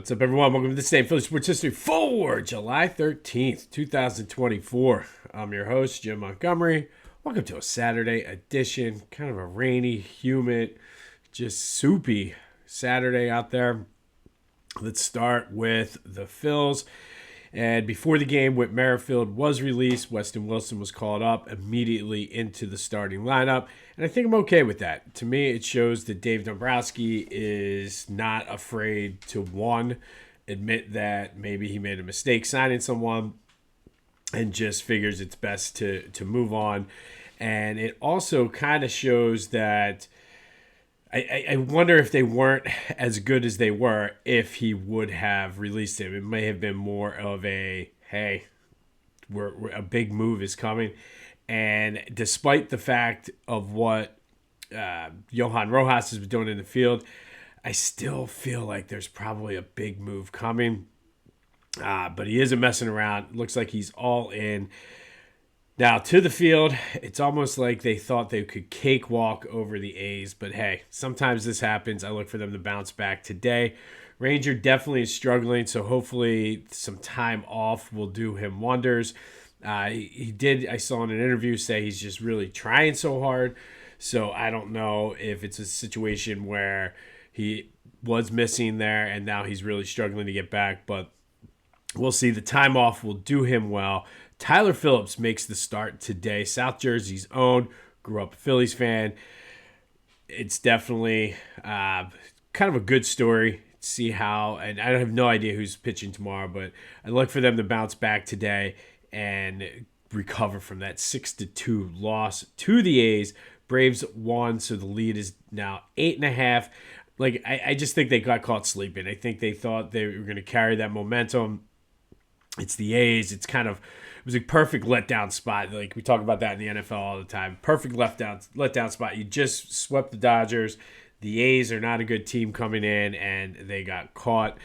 What's up, everyone? Welcome to the same Phillies Sports History for July 13th, 2024. I'm your host, Jim Montgomery. Welcome to a Saturday edition, kind of a rainy, humid, just soupy Saturday out there. Let's start with the Phils. And before the game, Whit Merrifield was released. Weston Wilson was called up immediately into the starting lineup. And I think I'm okay with that. To me, it shows that Dave Dombrowski is not afraid to, one, admit that maybe he made a mistake signing someone and just figures it's best to move on. And it also kind of shows that I wonder if they weren't as good as they were if he would have released him. It may have been more of a, hey, a big move is coming. And despite the fact of what Johan Rojas has been doing in the field, I still feel like there's probably a big move coming. But he isn't messing around. Looks like he's all in. Now, to the field, it's almost like they thought they could cakewalk over the A's, but hey, sometimes this happens. I look for them to bounce back today. Ranger definitely is struggling, so hopefully some time off will do him wonders. He did, I saw in an interview, say he's just really trying so hard, so I don't know if it's a situation where he was missing there and now he's really struggling to get back, but we'll see. The time off will do him well. Tyler Phillips makes the start today. South Jersey's own. Grew up a Phillies fan. It's definitely kind of a good story. See how, and I have no idea who's pitching tomorrow, but I look for them to bounce back today and recover from that 6-2 loss to the A's. Braves won, so the lead is now 8.5. Like I just think they got caught sleeping. I think they thought they were going to carry that momentum. It's the A's. It was a perfect letdown spot. Like we talk about that in the NFL all the time. Perfect letdown spot. You just swept the Dodgers. The A's are not a good team coming in, and they got caught.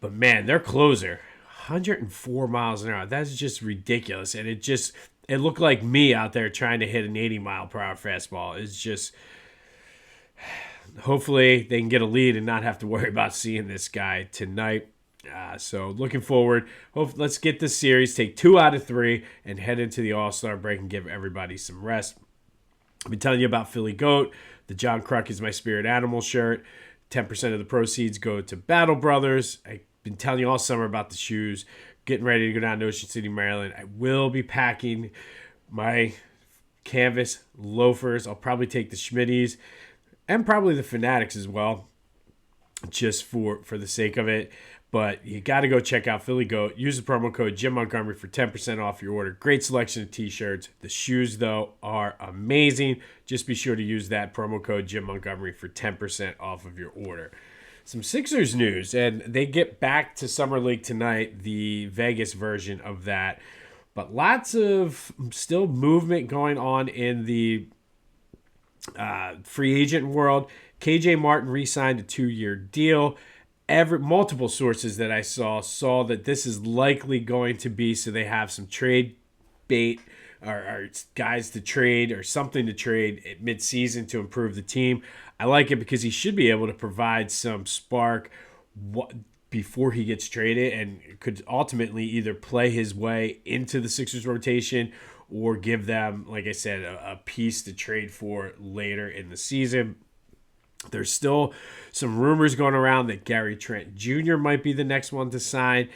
But man, their closer, 104 miles an hour. That's just ridiculous. And it looked like me out there trying to hit an 80-mile-per-hour fastball. It's just, hopefully they can get a lead and not have to worry about seeing this guy tonight. So looking forward. Let's get this series, take 2 out of 3, and head into the All-Star break and give everybody some rest. I've been telling you about Philly Goat. The John Kruk is my spirit animal shirt. 10% of the proceeds go to Battle Brothers. I've been telling you all summer about the shoes. Getting ready to go down to Ocean City, Maryland. I will be packing my canvas loafers. I'll probably take the Schmitties and probably the Fanatics as well, just for the sake of it. But you got to go check out Philly Goat. Use the promo code Jim Montgomery for 10% off your order. Great selection of t-shirts. The shoes, though, are amazing. Just be sure to use that promo code Jim Montgomery for 10% off of your order. Some Sixers news, and they get back to Summer League tonight, the Vegas version of that. But lots of still movement going on in the free agent world. KJ Martin re-signed a 2-year deal. Multiple sources that I saw that this is likely going to be so they have some trade bait or guys to trade or something to trade at mid-season to improve the team. I like it because he should be able to provide some spark before he gets traded and could ultimately either play his way into the Sixers rotation or give them, like I said, a piece to trade for later in the season. There's still some rumors going around that Gary Trent Jr. might be the next one to sign,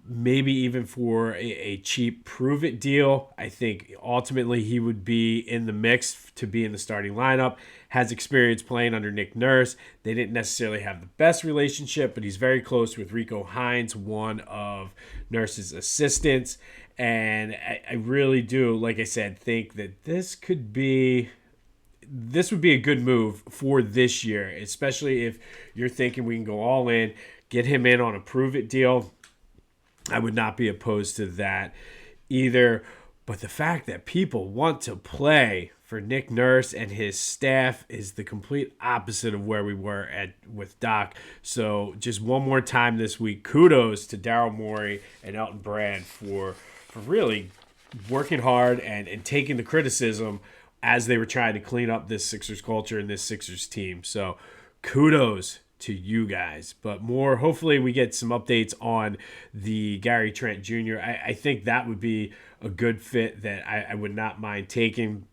maybe even for a cheap prove-it deal. I think ultimately he would be in the mix to be in the starting lineup, has experience playing under Nick Nurse. They didn't necessarily have the best relationship, but he's very close with Rico Hines, one of Nurse's assistants. And I really do, like I said, think that this would be a good move for this year, especially if you're thinking we can go all in, get him in on a prove-it deal. I would not be opposed to that either. But the fact that people want to play for Nick Nurse and his staff is the complete opposite of where we were with Doc. So just one more time this week, kudos to Daryl Morey and Elton Brand for really working hard and taking the criticism as they were trying to clean up this Sixers culture and this Sixers team. So kudos to you guys. But more, hopefully we get some updates on the Gary Trent Jr. I think that would be a good fit that I would not mind taking,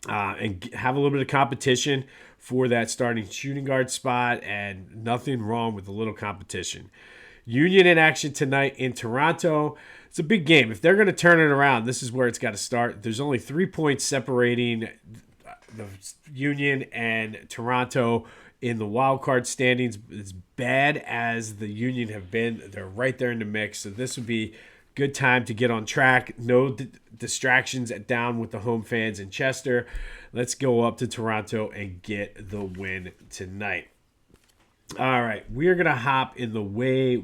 and have a little bit of competition for that starting shooting guard spot, and nothing wrong with a little competition. Union in action tonight in Toronto. It's a big game. If they're going to turn it around, this is where it's got to start. There's only 3 points separating the Union and Toronto in the wild card standings. As bad as the Union have been, they're right there in the mix. So this would be good time to get on track. No distractions down with the home fans in Chester. Let's go up to Toronto and get the win tonight. All right, we are going to hop in the way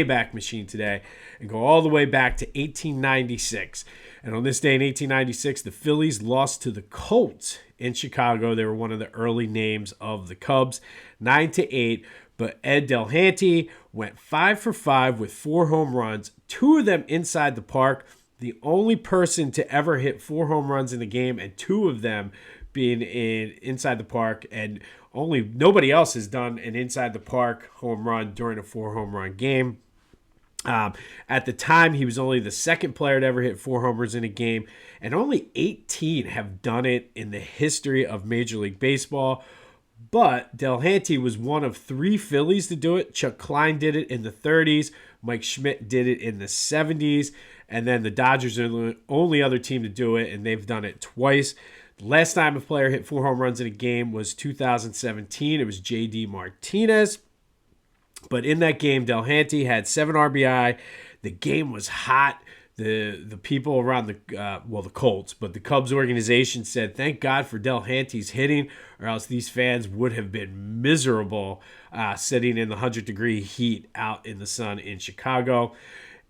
back machine today and go all the way back to 1896. And on this day in 1896, the Phillies lost to the Colts in Chicago. They were one of the early names of the Cubs, 9-8. But Ed Delahanty went 5 for 5 with 4 home runs, 2 of them inside the park. The only person to ever hit 4 home runs in a game, and 2 of them being inside the park, and nobody else has done an inside the park home run during a 4 home run game. At the time, he was only the second player to ever hit 4 homers in a game, and only 18 have done it in the history of Major League Baseball. But Delahanty was one of 3 Phillies to do it. Chuck Klein did it in the 30s. Mike Schmidt did it in the 70s. And then the Dodgers are the only other team to do it, and they've done it twice. Last time a player hit 4 home runs in a game was 2017. It was J.D. Martinez. But in that game, Delahanty had 7 RBI. The game was hot. The people around the Colts, but the Cubs organization said, thank God for Delahanty's hitting, or else these fans would have been miserable sitting in the 100-degree heat out in the sun in Chicago.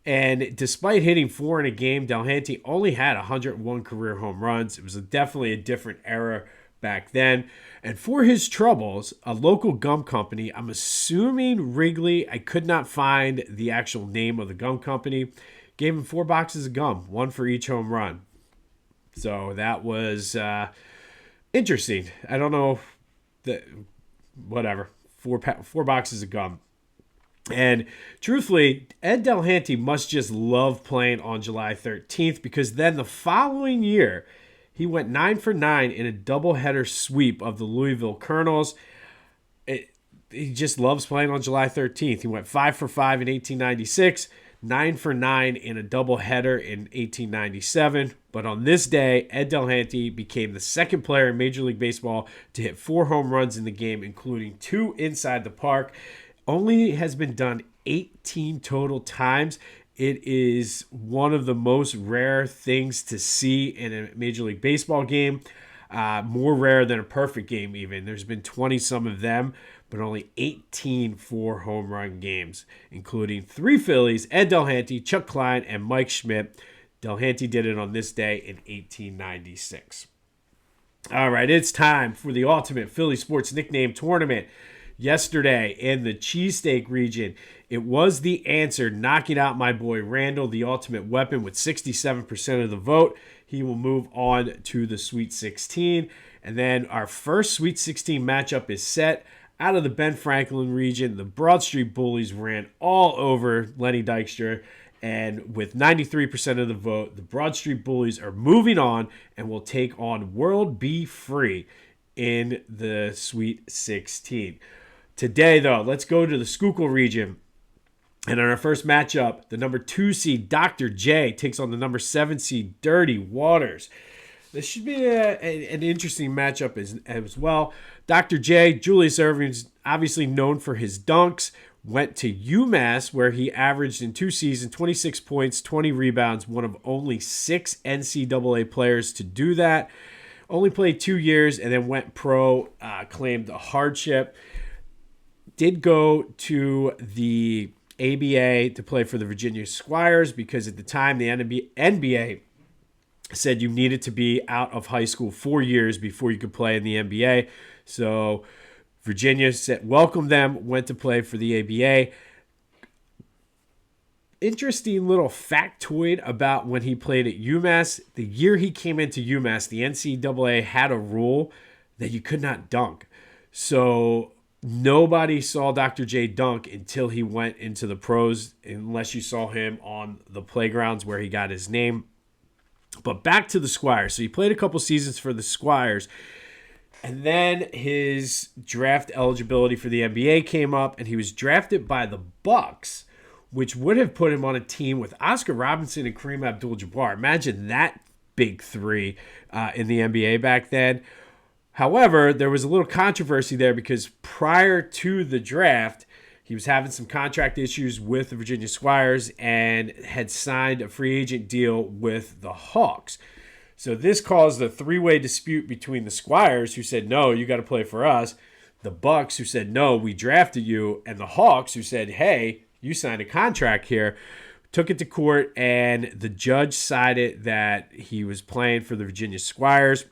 And despite hitting 4 in a game, Delahanty only had 101 career home runs. It was definitely a different era back then. And for his troubles, a local gum company, I'm assuming Wrigley, I could not find the actual name of the gum company, gave him 4 boxes of gum, 1 for each home run. So that was interesting. I don't know, whatever, 4 boxes of gum. And truthfully, Ed Delahanty must just love playing on July 13th, because then the following year, he went 9 for 9 in a doubleheader sweep of the Louisville Colonels. He just loves playing on July 13th. He went 5 for 5 in 1896, 9 for 9 in a doubleheader in 1897. But on this day, Ed Delahanty became the second player in Major League Baseball to hit 4 home runs in the game, including 2 inside the park. Only has been done 18 total times. It is one of the most rare things to see in a Major League Baseball game. More rare than a perfect game even. There's been 20-some of them, but only 18 4-home run games, including 3 Phillies, Ed Delahanty, Chuck Klein, and Mike Schmidt. Delahanty did it on this day in 1896. All right, it's time for the Ultimate Philly Sports Nickname Tournament. Yesterday in the cheesesteak region, it was the answer, knocking out my boy Randall, the ultimate weapon, with 67% of the vote. He will move on to the Sweet 16. And then our first Sweet 16 matchup is set. Out of the Ben Franklin region, the Broad Street Bullies ran all over Lenny Dykstra. And with 93% of the vote, the Broad Street Bullies are moving on and will take on World Be Free in the Sweet 16. Today, though, let's go to the Schuylkill region. And in our first matchup, the number 2 seed, Dr. J, takes on the number 7 seed, Dirty Waters. This should be an interesting matchup as well. Dr. J, Julius Erving's obviously known for his dunks, went to UMass, where he averaged in 2 seasons 26 points, 20 rebounds, one of only 6 NCAA players to do that. Only played 2 years and then went pro, claimed a hardship. Did go to the ABA to play for the Virginia Squires, because at the time the NBA said you needed to be out of high school 4 years before you could play in the NBA. So Virginia welcomed them, went to play for the ABA. Interesting little factoid about when he played at UMass. The year he came into UMass, the NCAA had a rule that you could not dunk. So Nobody saw Dr. J dunk until he went into the pros, unless you saw him on the playgrounds where he got his name. But back to the Squires. So he played a couple seasons for the Squires. And then his draft eligibility for the NBA came up, and he was drafted by the Bucks, which would have put him on a team with Oscar Robinson and Kareem Abdul-Jabbar. Imagine that big three in the NBA back then. However, there was a little controversy there because prior to the draft, he was having some contract issues with the Virginia Squires and had signed a free agent deal with the Hawks. So this caused a three-way dispute between the Squires, who said, no, you got to play for us, the Bucks, who said, no, we drafted you, and the Hawks, who said, hey, you signed a contract here. Took it to court, and the judge sided that he was playing for the Virginia Squires,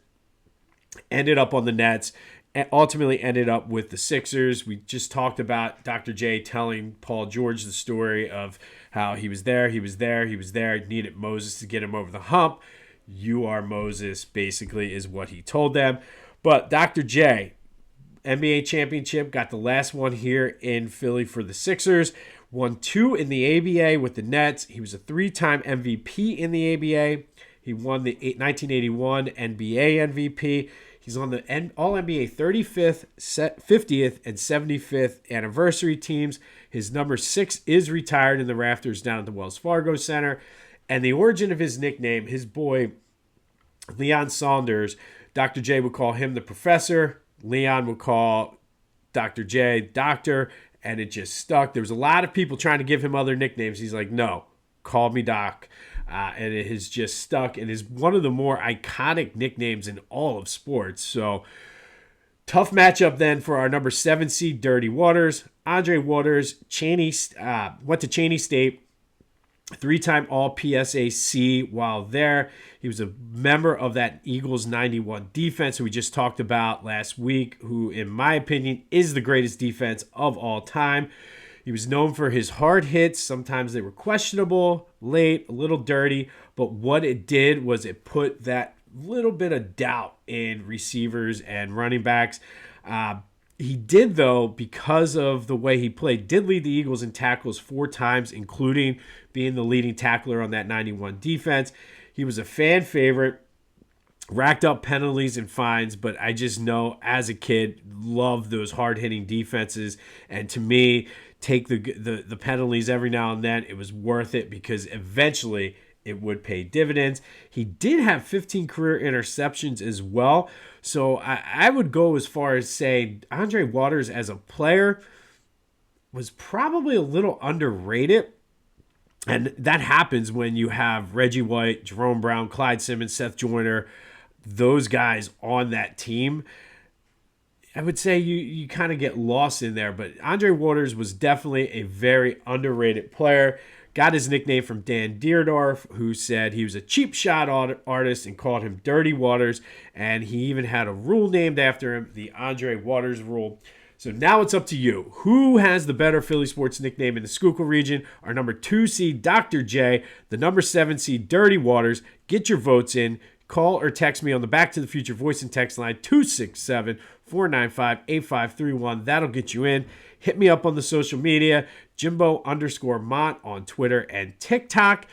ended up on the Nets, and ultimately ended up with the Sixers. We just talked about Dr. J telling Paul George the story of how he was there, needed Moses to get him over the hump. You are Moses, basically, is what he told them. But Dr. J, NBA championship, got the last one here in Philly for the Sixers. Won 2 in the ABA with the Nets. He was a 3-time MVP in the ABA. He won the 1981 NBA MVP. He's on the All-NBA 35th, 50th, and 75th anniversary teams. His number 6 is retired in the rafters down at the Wells Fargo Center. And the origin of his nickname, his boy, Leon Saunders, Dr. J would call him the professor. Leon would call Dr. J doctor, and it just stuck. There was a lot of people trying to give him other nicknames. He's like, no, call me Doc. And it has just stuck and is one of the more iconic nicknames in all of sports. So tough matchup then for our number 7 seed, Dirty Waters. Andre Waters, went to Cheney State. 3-time All-PSAC while there. He was a member of that Eagles 91 defense who we just talked about last week, who, in my opinion, is the greatest defense of all time. He was known for his hard hits. Sometimes they were questionable, late, a little dirty, but what it did was it put that little bit of doubt in receivers and running backs. He did, though, because of the way he played, did lead the Eagles in tackles 4 times, including being the leading tackler on that 91 defense. He was a fan favorite, racked up penalties and fines, but I just know as a kid, loved those hard-hitting defenses. And to me, take the penalties every now and then. It was worth it because eventually it would pay dividends. He did have 15 career interceptions as well. So I would go as far as saying Andre Waters as a player was probably a little underrated. And that happens when you have Reggie White, Jerome Brown, Clyde Simmons, Seth Joyner, those guys on that team. I would say you kind of get lost in there. But Andre Waters was definitely a very underrated player. Got his nickname from Dan Deerdorf, who said he was a cheap shot artist and called him Dirty Waters. And he even had a rule named after him, the Andre Waters rule. So now it's up to you. Who has the better Philly sports nickname in the Schuylkill region? Our number 2 seed, Dr. J, the number 7 seed, Dirty Waters. Get your votes in. Call or text me on the Back to the Future voice and text line 267-495-8531. That'll get you in. Hit me up on the social media, Jimbo_Mont on Twitter and TikTok,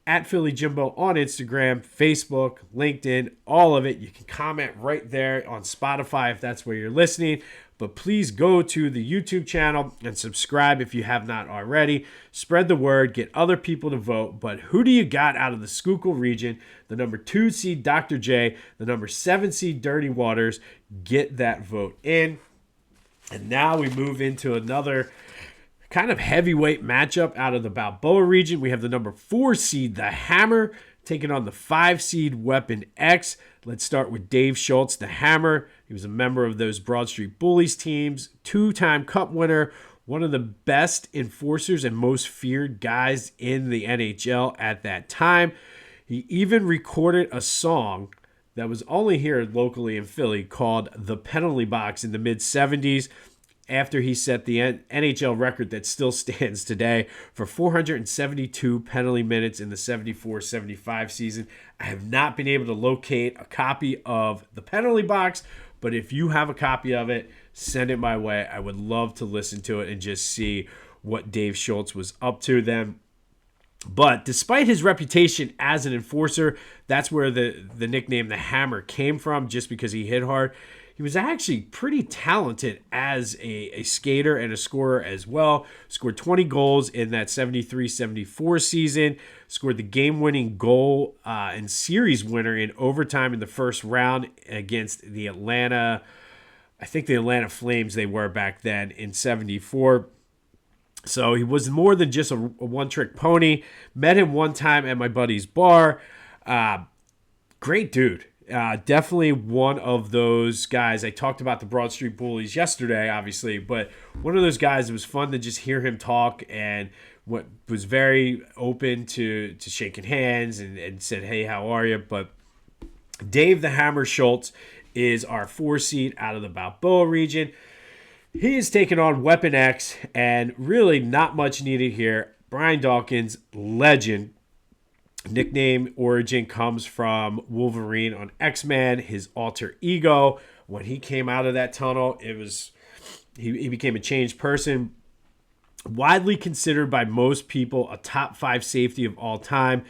at Philly Jimbo on Instagram, Facebook, LinkedIn, all of it. You can comment right there on Spotify if that's where you're listening. But please go to the YouTube channel and subscribe if you have not already. Spread the word, get other people to vote. But who do you got out of the Schuylkill region? The number 2 seed, Dr. J, the number 7 seed, Dirty Waters. Get that vote in. And now we move into another kind of heavyweight matchup out of the Balboa region. We have the number 4 seed, the Hammer, taking on the 5 seed, Weapon X. Let's start with Dave Schultz, the Hammer. He was a member of those Broad Street Bullies teams, 2-time Cup winner, one of the best enforcers and most feared guys in the NHL at that time. He even recorded a song that was only here locally in Philly called The Penalty Box in the mid-'70s. After he set the NHL record that still stands today for 472 penalty minutes in the 74-75 season. I have not been able to locate a copy of The Penalty Box, But if you have a copy of it, send it my way. I would love to listen to it and just see what Dave Schultz was up to then. But despite his reputation as an enforcer, that's where the nickname the Hammer came from, just because he hit hard. He was actually pretty talented as a skater and a scorer as well. Scored 20 goals in that 73-74 season. Scored the game-winning goal and series winner in overtime in the first round against the Atlanta Flames they were back then in 74. So he was more than just a one-trick pony. Met him one time at my buddy's bar. Great dude. Definitely one of those guys. I talked about the Broad Street Bullies yesterday, obviously, but one of those guys, it was fun to just hear him talk, and what was very open to shaking hands and said, hey, how are you? But Dave the Hammer Schultz is our 4 seed out of the Balboa region. He is taking on Weapon X, and really not much needed here. Brian Dawkins, legend. Nickname origin comes from Wolverine on X-Men, his alter ego. When he came out of that tunnel, he became a changed person. Widely considered by most people a top 5 safety of all time.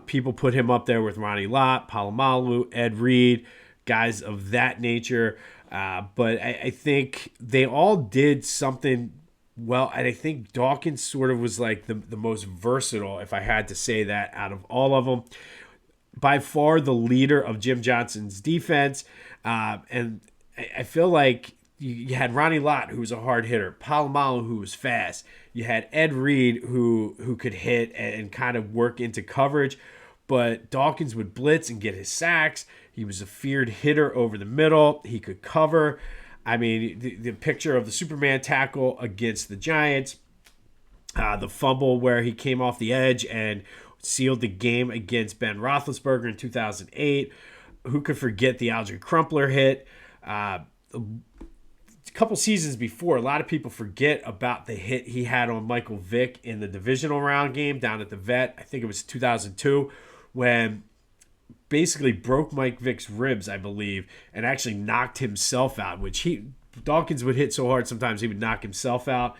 People put him up there with Ronnie Lott, Palomalu, Ed Reed, guys of that nature. But I think they all did something well, and I think Dawkins sort of was like the most versatile, if I had to say that, out of all of them. By far the leader of Jim Johnson's defense. And I feel like you had Ronnie Lott, who was a hard hitter, Palomalu, who was fast. You had Ed Reed, who could hit and kind of work into coverage. But Dawkins would blitz and get his sacks. He was a feared hitter over the middle. He could cover. I mean, the picture of the Superman tackle against the Giants, the fumble where he came off the edge and sealed the game against Ben Roethlisberger in 2008. Who could forget the Algie Crumpler hit? A couple seasons before, a lot of people forget about the hit he had on Michael Vick in the divisional round game down at the Vet. I think it was 2002, when basically broke Mike Vick's ribs, I believe, and actually knocked himself out, which Dawkins would hit so hard sometimes he would knock himself out.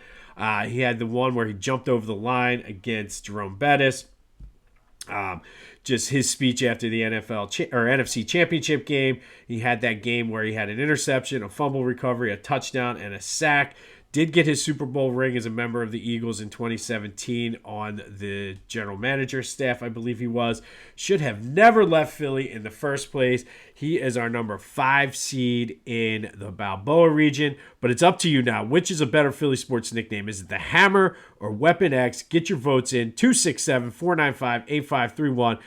He had the one where he jumped over the line against Jerome Bettis. Just his speech after the NFC Championship game. He had that game where he had an interception, a fumble recovery, a touchdown, and a sack. Did get his Super Bowl ring as a member of the Eagles in 2017 on the general manager staff, I believe he was. Should have never left Philly in the first place. He is our number 5 seed in the Balboa region. But it's up to you now. Which is a better Philly sports nickname? Is it the Hammer or Weapon X? Get your votes in. 267-495-8531.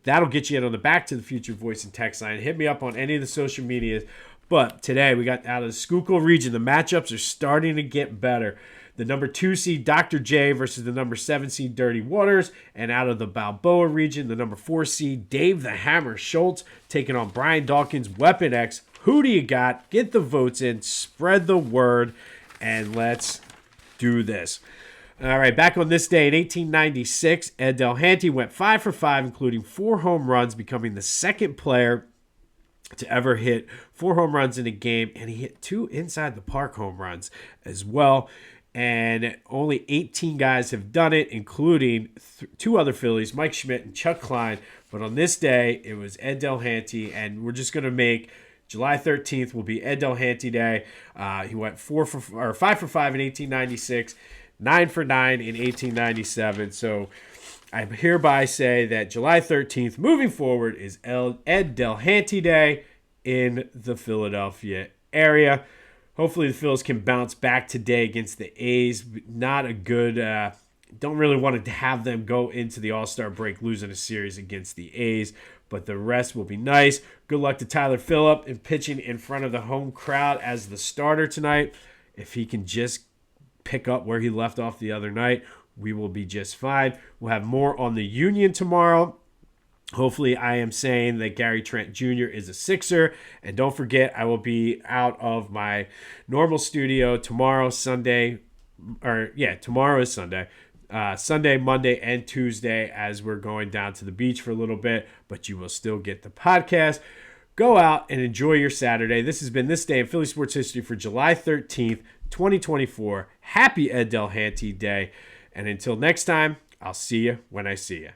That'll get you in on the Back to the Future voice and text line. Hit me up on any of the social medias. But today we got out of the Schuylkill region. The matchups are starting to get better. The number 2 seed Dr. J versus the number 7 seed Dirty Waters. And out of the Balboa region, the number 4 seed Dave the Hammer Schultz taking on Brian Dawkins, Weapon X. Who do you got? Get the votes in. Spread the word. And let's do this. All right, back on this day in 1896, Ed Delahanty went 5 for 5, including 4 home runs, becoming the second player to ever hit 4 home runs in a game, and he hit 2 inside the park home runs as well. And only 18 guys have done it, including 2 other Phillies, Mike Schmidt and Chuck Klein. But on this day, it was Ed Delahanty, and we're just going to make July 13th will be Ed Delahanty Day. He went 5 for 5 in 1896, 9 for 9 in 1897. So I hereby say that July 13th, moving forward, is Ed Delahanty Day in the Philadelphia area. Hopefully the Phils can bounce back today against the A's. Not a good, don't really want to have them go into the All-Star break losing a series against the A's, but the rest will be nice. Good luck to Tyler Phillips in pitching in front of the home crowd as the starter tonight. If he can just pick up where he left off the other night, we will be just fine. We'll have more on the Union tomorrow. Hopefully, I am saying that Gary Trent Jr. is a Sixer. And don't forget, I will be out of my normal studio tomorrow, Sunday. Tomorrow is Sunday. Sunday, Monday, and Tuesday as we're going down to the beach for a little bit. But you will still get the podcast. Go out and enjoy your Saturday. This has been This Day in Philly Sports History for July 13th, 2024. Happy Ed Delahanty Day. And until next time, I'll see you when I see you.